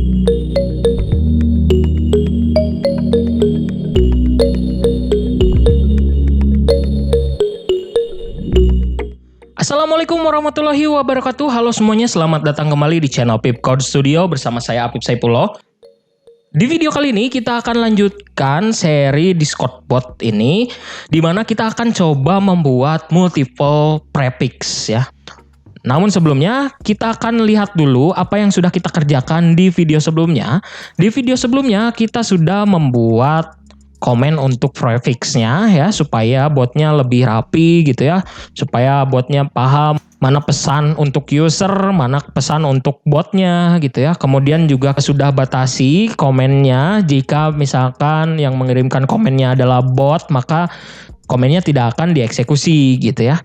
Assalamualaikum warahmatullahi wabarakatuh. Halo semuanya, selamat datang kembali di channel Pip Code Studio bersama saya Apip Saipullah. Di video kali ini kita akan lanjutkan seri Discord bot ini, di mana kita akan coba membuat multiple prefix ya. Namun sebelumnya kita akan lihat dulu apa yang sudah kita kerjakan di video sebelumnya. Di video sebelumnya kita sudah membuat komen untuk prefixnya ya, supaya botnya lebih rapi gitu ya, supaya botnya paham mana pesan untuk user, mana pesan untuk botnya gitu ya. Kemudian juga sudah batasi komennya, jika misalkan yang mengirimkan komennya adalah bot, maka komennya tidak akan dieksekusi gitu ya.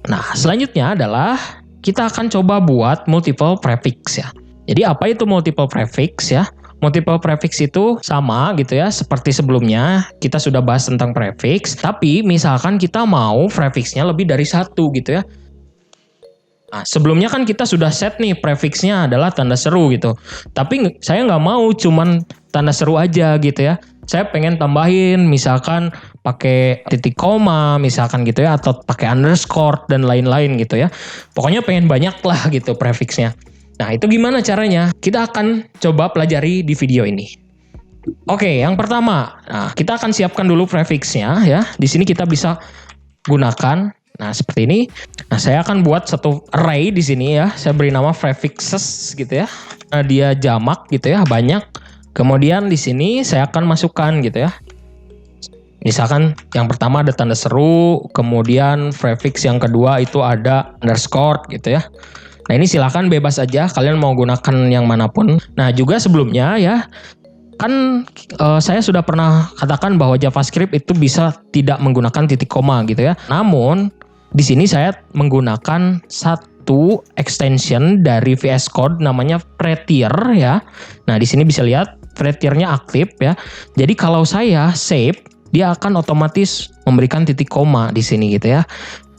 Nah, selanjutnya adalah kita akan coba buat multiple prefix ya. Jadi apa itu multiple prefix ya? Multiple prefix itu sama gitu ya, seperti sebelumnya kita sudah bahas tentang prefix, tapi misalkan kita mau prefixnya lebih dari satu gitu ya. Nah, sebelumnya kan kita sudah set nih prefixnya adalah tanda seru gitu. Tapi saya nggak mau cuman tanda seru aja gitu ya. Saya pengen tambahin misalkan pakai titik koma misalkan gitu ya, atau pakai underscore dan lain-lain gitu ya. Pokoknya pengen banyak lah gitu prefixnya. Nah, itu gimana caranya? Kita akan coba pelajari di video ini. Oke, yang pertama, nah kita akan siapkan dulu prefixnya ya. Di sini kita bisa gunakan, nah seperti ini. Nah, saya akan buat satu array di sini ya. Saya beri nama prefixes gitu ya. Nah, dia jamak gitu ya, banyak. Kemudian di sini saya akan masukkan gitu ya. Misalkan yang pertama ada tanda seru, kemudian prefix yang kedua itu ada underscore gitu ya. Nah, ini silakan bebas aja kalian mau gunakan yang manapun. Nah, juga sebelumnya ya, kan saya sudah pernah katakan bahwa JavaScript itu bisa tidak menggunakan titik koma gitu ya. Namun di sini saya menggunakan satu extension dari VS Code namanya Prettier ya. Nah, di sini bisa lihat Prettiernya aktif ya. Jadi kalau saya save, dia akan otomatis memberikan titik koma di sini gitu ya.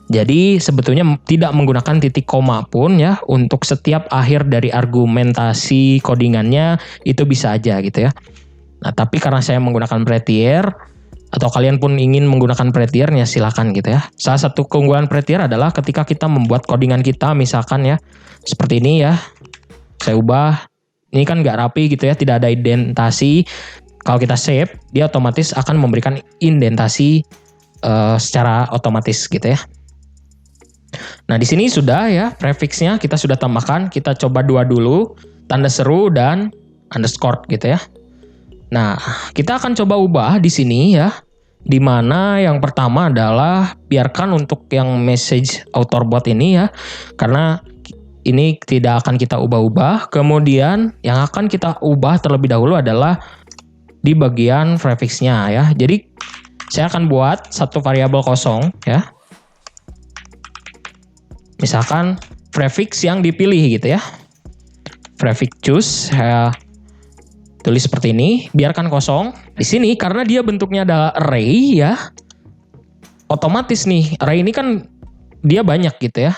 Jadi sebetulnya tidak menggunakan titik koma pun ya, untuk setiap akhir dari argumentasi codingannya itu bisa aja gitu ya. Nah, tapi karena saya menggunakan Prettier, atau kalian pun ingin menggunakan Prettier ya silakan gitu ya. Salah satu keunggulan Prettier adalah ketika kita membuat codingan kita misalkan ya, seperti ini ya. Saya ubah, ini kan nggak rapi gitu ya, tidak ada indentasi. Kalau kita save, dia otomatis akan memberikan indentasi secara otomatis gitu ya. Nah, di sini sudah ya prefixnya kita sudah tambahkan. Kita coba dua dulu, tanda seru dan underscore gitu ya. Nah, kita akan coba ubah di sini ya. Di mana yang pertama adalah biarkan untuk yang message author bot ini ya, karena ini tidak akan kita ubah-ubah. Kemudian yang akan kita ubah terlebih dahulu adalah di bagian prefixnya ya. Jadi saya akan buat satu variabel kosong ya. Misalkan prefix yang dipilih gitu ya. Prefix choose, saya tulis seperti ini, biarkan kosong. Di sini karena dia bentuknya adalah array ya, otomatis nih array ini kan dia banyak gitu ya.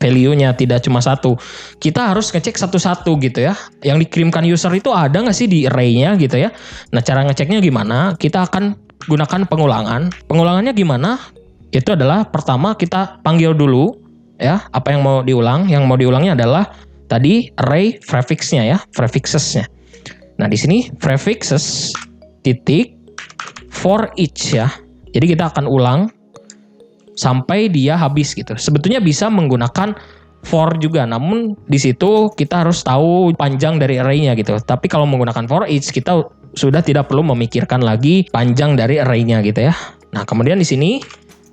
Value-nya tidak cuma satu. Kita harus ngecek satu-satu gitu ya. Yang dikirimkan user itu ada nggak sih di array-nya gitu ya. Nah, cara ngeceknya gimana? Kita akan gunakan pengulangan. Pengulangannya gimana? Itu adalah pertama kita panggil dulu ya, apa yang mau diulang. Yang mau diulangnya adalah tadi array prefixnya ya, prefixesnya. Nah, di sini prefixes titik for each ya. Jadi kita akan ulang sampai dia habis gitu. Sebetulnya bisa menggunakan for juga, namun di situ kita harus tahu panjang dari array-nya gitu. Tapi kalau menggunakan for each, kita sudah tidak perlu memikirkan lagi panjang dari array-nya gitu ya. Nah, kemudian di sini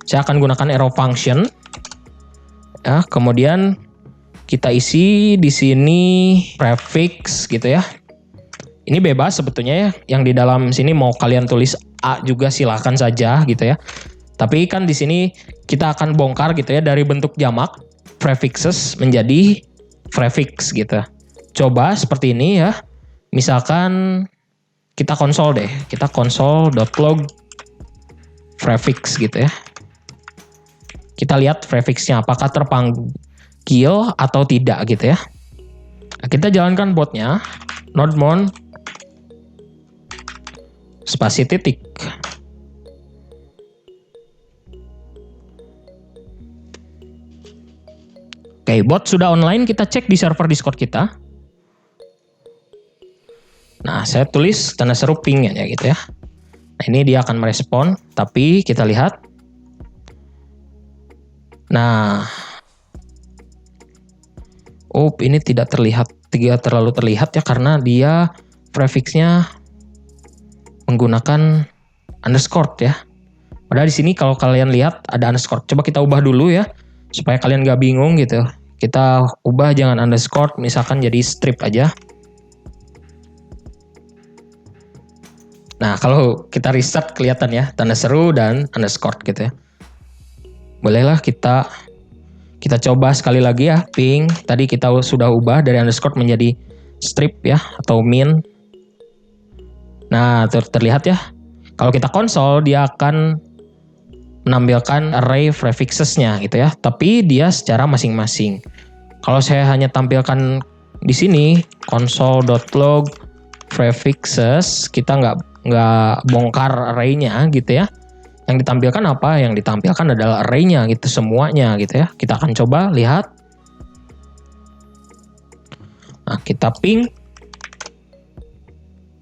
saya akan gunakan arrow function. Ya, kemudian kita isi di sini prefix gitu ya. Ini bebas sebetulnya ya. Yang di dalam sini mau kalian tulis A juga silakan saja gitu ya. Tapi kan di sini kita akan bongkar gitu ya, dari bentuk jamak prefixes menjadi prefix gitu. Coba seperti ini ya. Misalkan kita konsol deh. Kita console.log prefix gitu ya. Kita lihat prefixnya apakah terpanggil atau tidak gitu ya. Nah, kita jalankan botnya, node mount spasi titik. Oke, bot sudah online, kita cek di server Discord kita. Nah, saya tulis tanda seru ping ya gitu ya. Nah, ini dia akan merespon, tapi kita lihat. Nah, ini tidak terlalu terlihat ya karena dia prefixnya menggunakan underscore ya. Padahal di sini kalau kalian lihat ada underscore. Coba kita ubah dulu ya supaya kalian gak bingung gitu. Kita ubah jangan underscore, misalkan jadi strip aja. Nah, kalau kita restart kelihatan ya tanda seru dan underscore gitu ya. Bolehlah kita coba sekali lagi ya, ping. Tadi kita sudah ubah dari underscore menjadi strip ya atau min. Nah, terlihat ya. Kalau kita konsol dia akan menampilkan array prefixes-nya gitu ya, tapi dia secara masing-masing. Kalau saya hanya tampilkan di sini console.log prefixes, kita nggak bongkar array-nya gitu ya. Yang ditampilkan apa? Yang ditampilkan adalah array-nya gitu, semuanya gitu ya. Kita akan coba lihat. Nah, kita ping.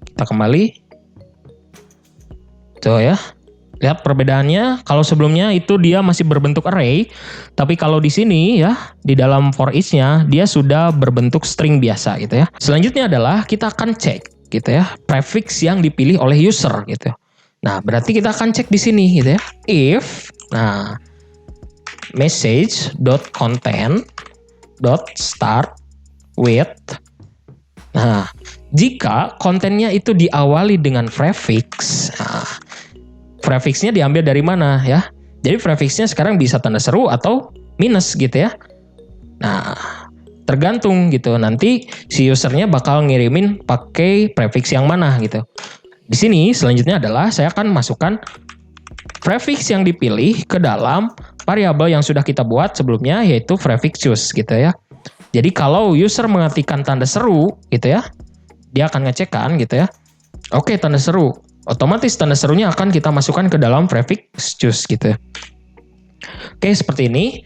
Kita kembali. Tuh ya. Lihat perbedaannya, kalau sebelumnya itu dia masih berbentuk array, tapi kalau di sini ya, di dalam for each-nya dia sudah berbentuk string biasa gitu ya. Selanjutnya adalah kita akan cek gitu ya, prefix yang dipilih oleh user gitu. Nah, berarti kita akan cek di sini gitu ya. If message.content.start with. Nah, jika kontennya itu diawali dengan prefix, nah, prefixnya diambil dari mana ya? Jadi prefixnya sekarang bisa tanda seru atau minus gitu ya. Nah, tergantung gitu. Nanti si usernya bakal ngirimin pakai prefix yang mana gitu. Di sini selanjutnya adalah saya akan masukkan prefix yang dipilih ke dalam variabel yang sudah kita buat sebelumnya, yaitu prefix choose gitu ya. Jadi kalau user mengetikkan tanda seru gitu ya, dia akan ngecekkan gitu ya. Oke, tanda seru. Otomatis tanda serunya akan kita masukkan ke dalam prefix choose gitu. Oke, seperti ini.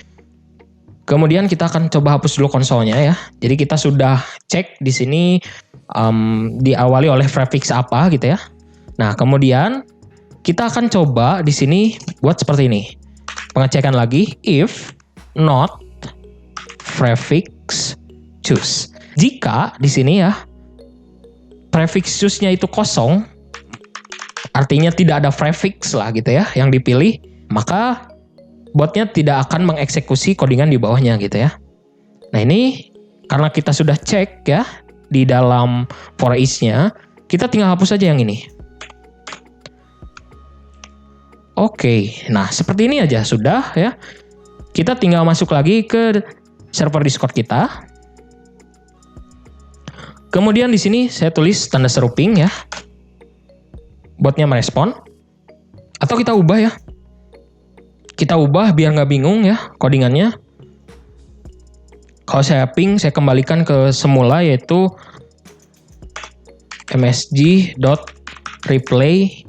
Kemudian kita akan coba hapus dulu konsolnya ya. Jadi kita sudah cek di sini diawali oleh prefix apa gitu ya. Nah, kemudian kita akan coba di sini buat seperti ini. Pengecekan lagi if not prefix choose. Jika di sini ya prefix choose-nya itu kosong, artinya tidak ada prefix lah gitu ya yang dipilih, maka botnya tidak akan mengeksekusi codingan di bawahnya gitu ya. Nah, ini karena kita sudah cek ya di dalam for each-nya, kita tinggal hapus aja yang ini. Oke, nah seperti ini aja sudah ya. Kita tinggal masuk lagi ke server Discord kita. Kemudian di sini saya tulis tanda seru ping ya. Botnya merespon. Atau kita ubah ya. Kita ubah biar nggak bingung ya codingannya. Kalau saya ping, saya kembalikan ke semula yaitu msg.replay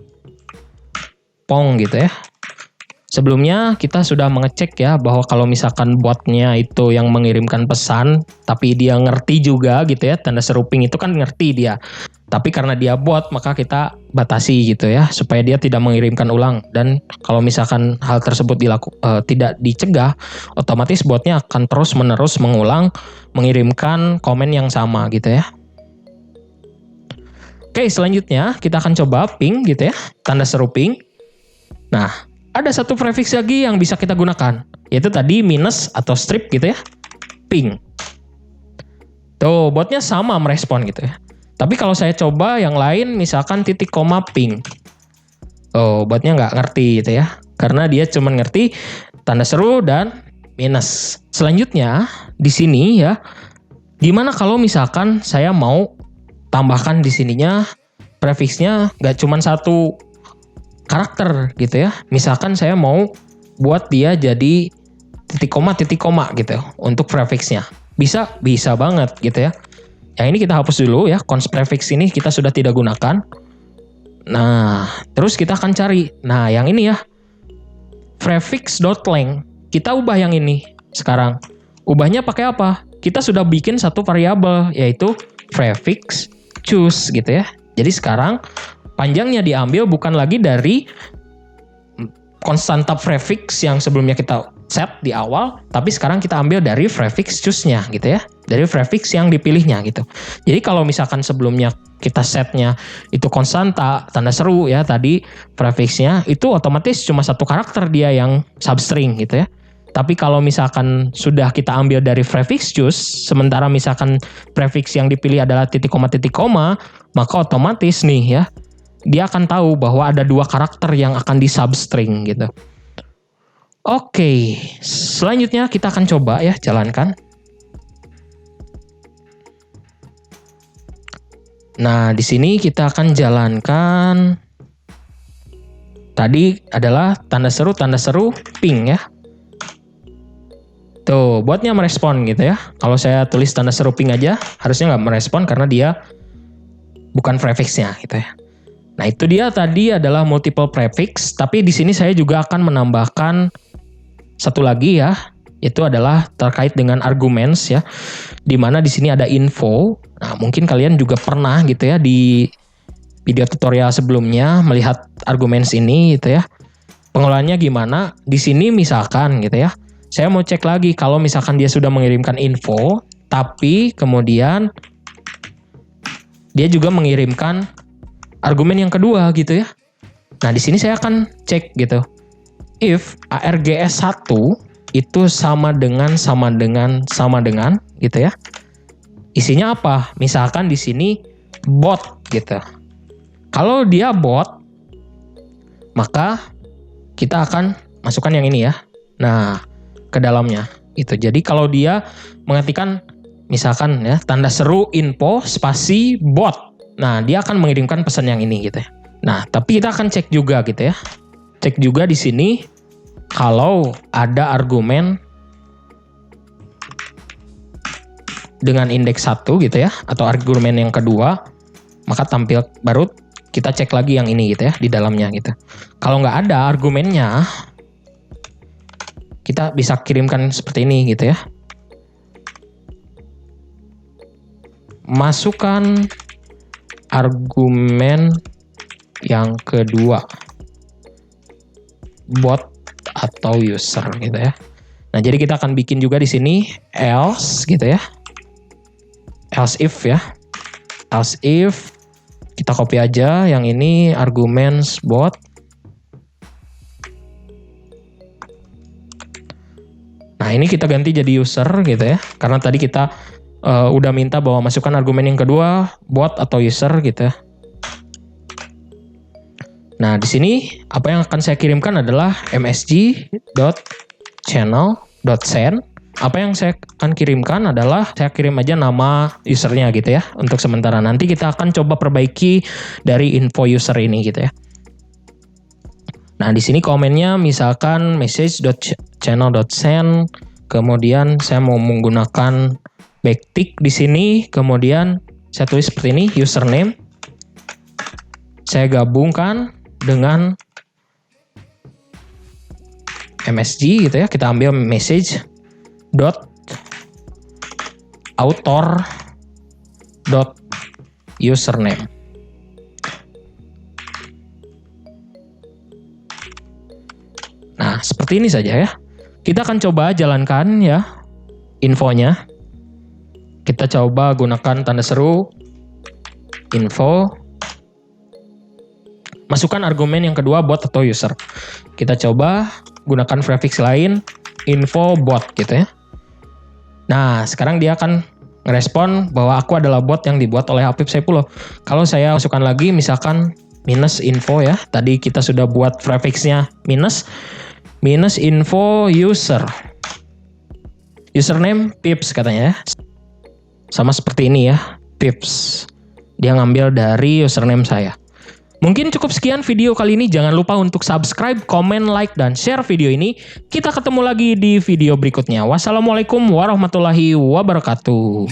pong gitu ya. Sebelumnya kita sudah mengecek ya bahwa kalau misalkan botnya itu yang mengirimkan pesan, tapi dia ngerti juga gitu ya, tanda seru ping itu kan ngerti dia. Tapi karena dia bot, maka kita batasi gitu ya, supaya dia tidak mengirimkan ulang. Dan kalau misalkan hal tersebut tidak dicegah, otomatis botnya akan terus-menerus mengirimkan komen yang sama gitu ya. Oke, selanjutnya kita akan coba ping gitu ya, tanda seru ping. Nah, ada satu prefix lagi yang bisa kita gunakan, yaitu tadi minus atau strip gitu ya, ping. Tuh, botnya sama merespon gitu ya. Tapi kalau saya coba yang lain, misalkan titik koma ping. Oh, botnya nggak ngerti gitu ya, karena dia cuma ngerti tanda seru dan minus. Selanjutnya di sini ya, gimana kalau misalkan saya mau tambahkan di sininya prefixnya nggak cuma satu karakter gitu ya. Misalkan saya mau buat dia jadi titik koma gitu untuk prefixnya. Bisa banget gitu ya. Yang ini kita hapus dulu ya, const prefix ini kita sudah tidak gunakan. Nah, terus kita akan cari. Nah, yang ini ya, prefix.length. Kita ubah yang ini sekarang. Ubahnya pakai apa? Kita sudah bikin satu variabel, yaitu prefix choose gitu ya. Jadi sekarang panjangnya diambil bukan lagi dari konstanta prefix yang sebelumnya kita set di awal, tapi sekarang kita ambil dari prefix choose-nya gitu ya. Dari prefix yang dipilihnya gitu. Jadi kalau misalkan sebelumnya kita setnya itu konstanta, tanda seru ya tadi prefixnya, itu otomatis cuma satu karakter dia yang substring gitu ya. Tapi kalau misalkan sudah kita ambil dari prefix choose, sementara misalkan prefix yang dipilih adalah titik koma, maka otomatis nih ya, dia akan tahu bahwa ada dua karakter yang akan di substring gitu. Oke, selanjutnya kita akan coba ya jalankan. Nah, di sini kita akan jalankan. Tadi adalah tanda seru ping ya. Tuh, botnya merespon gitu ya. Kalau saya tulis tanda seru ping aja, harusnya nggak merespon karena dia bukan prefixnya gitu ya. Nah, itu dia tadi adalah multiple prefix, tapi di sini saya juga akan menambahkan satu lagi ya, itu adalah terkait dengan arguments ya. Dimana di sini ada info. Nah, mungkin kalian juga pernah gitu ya di video tutorial sebelumnya melihat arguments ini gitu ya. Pengolahannya gimana? Di sini misalkan gitu ya. Saya mau cek lagi kalau misalkan dia sudah mengirimkan info, tapi kemudian dia juga mengirimkan argumen yang kedua gitu ya. Nah, di sini saya akan cek gitu. If args1 itu sama dengan gitu ya. Isinya apa? Misalkan di sini bot gitu. Kalau dia bot, maka kita akan masukkan yang ini ya. Nah, ke dalamnya itu. Jadi kalau dia mengetikkan misalkan ya tanda seru info spasi bot. Nah, dia akan mengirimkan pesan yang ini gitu ya. Nah, tapi kita akan cek juga gitu ya. Cek juga di sini kalau ada argumen dengan indeks 1 gitu ya, atau argumen yang kedua, maka tampil baru kita cek lagi yang ini gitu ya, di dalamnya gitu. Kalau nggak ada argumennya, kita bisa kirimkan seperti ini gitu ya. Masukkan argumen yang kedua, bot atau user gitu ya. Nah, jadi kita akan bikin juga di sini else gitu ya. Else if ya. Else if kita copy aja yang ini arguments bot. Nah, ini kita ganti jadi user gitu ya. Karena tadi kita udah minta bahwa masukkan argumen yang kedua bot atau user gitu ya. Nah, di sini apa yang akan saya kirimkan adalah msg.channel.send. Apa yang saya akan kirimkan adalah saya kirim aja nama usernya gitu ya untuk sementara. Nanti kita akan coba perbaiki dari info user ini gitu ya. Nah, di sini komennya misalkan message.channel.send, kemudian saya mau menggunakan backtick di sini, kemudian saya tulis seperti ini username. Saya gabungkan dengan MSG gitu ya. Kita ambil message dot author dot username. Nah, seperti ini saja ya. Kita akan coba jalankan ya infonya. Kita coba gunakan tanda seru info. Masukkan argumen yang kedua bot atau user. Kita coba gunakan prefix lain info bot gitu ya. Nah, sekarang dia akan ngerespon bahwa aku adalah bot yang dibuat oleh Apip Saipulloh. Kalau saya masukkan lagi misalkan minus info ya. Tadi kita sudah buat prefixnya minus info user. Username Pips katanya ya. Sama seperti ini ya, Pips. Dia ngambil dari username saya. Mungkin cukup sekian video kali ini. Jangan lupa untuk subscribe, komen, like, dan share video ini. Kita ketemu lagi di video berikutnya. Wassalamualaikum warahmatullahi wabarakatuh.